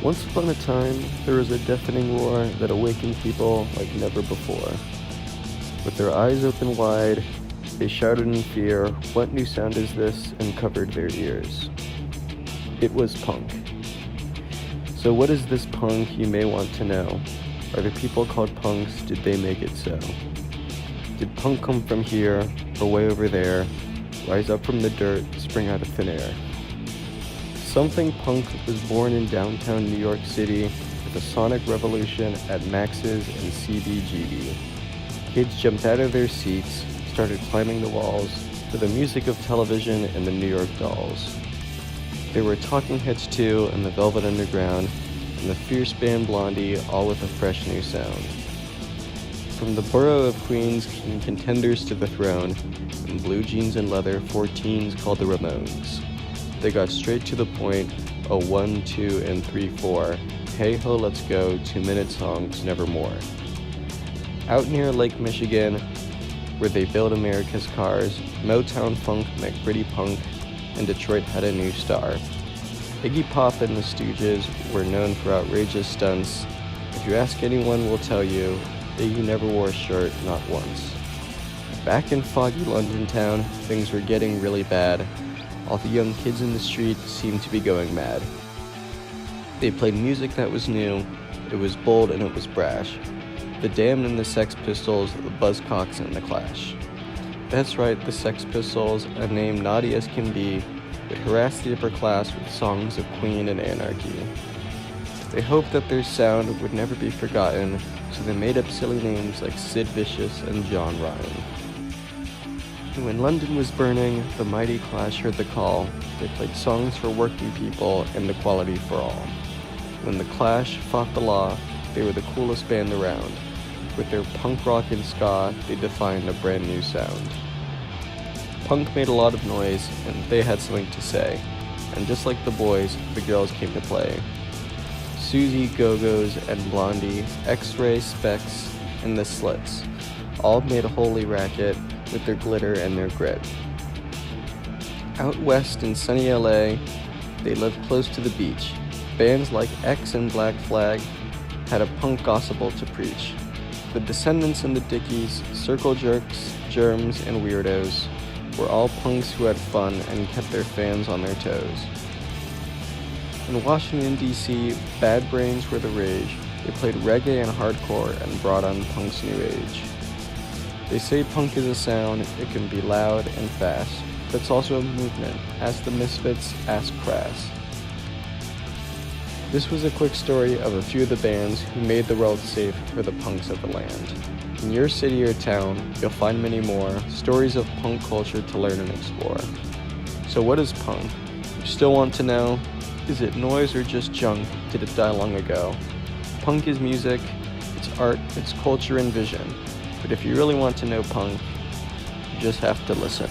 Once upon a time, there was a deafening roar that awakened people like never before. With their eyes open wide, they shouted in fear, "What new sound is this?" and covered their ears. It was punk. So what is this punk, you may want to know? Are the people called punks, did they make it so? Did punk come from here, or way over there, rise up from the dirt, spring out of thin air? Some think punk was born in downtown New York City with a sonic revolution at Max's and CBGB. Kids jumped out of their seats, started climbing the walls to the music of television and the New York Dolls. There were Talking Heads too, and the Velvet Underground, and the fierce band Blondie, all with a fresh new sound. From the borough of Queens came contenders to the throne, in blue jeans and leather, 4 teens called the Ramones. They got straight to the point, a 1, 2, and 3, 4, hey ho let's go, 2-minute songs, nevermore. Out near Lake Michigan, where they build America's cars, Motown funk met gritty punk, and Detroit had a new star. Iggy Pop and the Stooges were known for outrageous stunts. If you ask anyone, will tell you, Iggy never wore a shirt, not once. Back in foggy London town, things were getting really bad. All the young kids in the street seemed to be going mad. They played music that was new, it was bold and it was brash. The Damned and the Sex Pistols, the Buzzcocks and the Clash. That's right, the Sex Pistols, a name naughty as can be, would harass the upper class with songs of Queen and Anarchy. They hoped that their sound would never be forgotten, so they made up silly names like Sid Vicious and John Ryan. And when London was burning, the mighty Clash heard the call. They played songs for working people and equality for all. When the Clash fought the law, they were the coolest band around. With their punk rock and ska, they defined a brand new sound. Punk made a lot of noise, and they had something to say. And just like the boys, the girls came to play. Susie, Go-Go's, and Blondie, X-Ray, Specs, and the Slits, all made a holy racket with their glitter and their grit. Out west in sunny LA, they lived close to the beach. Bands like X and Black Flag had a punk gospel to preach. The Descendants and the Dickies, Circle Jerks, Germs, and Weirdos were all punks who had fun and kept their fans on their toes. In Washington, D.C., Bad Brains were the rage. They played reggae and hardcore and brought on punk's new age. They say punk is a sound, it can be loud and fast, but it's also a movement. Ask the Misfits, ask Crass. This was a quick story of a few of the bands who made the world safe for the punks of the land. In your city or town, you'll find many more stories of punk culture to learn and explore. So what is punk? You still want to know? Is it noise or just junk? Did it die long ago? Punk is music, it's art, it's culture and vision. But if you really want to know punk, you just have to listen.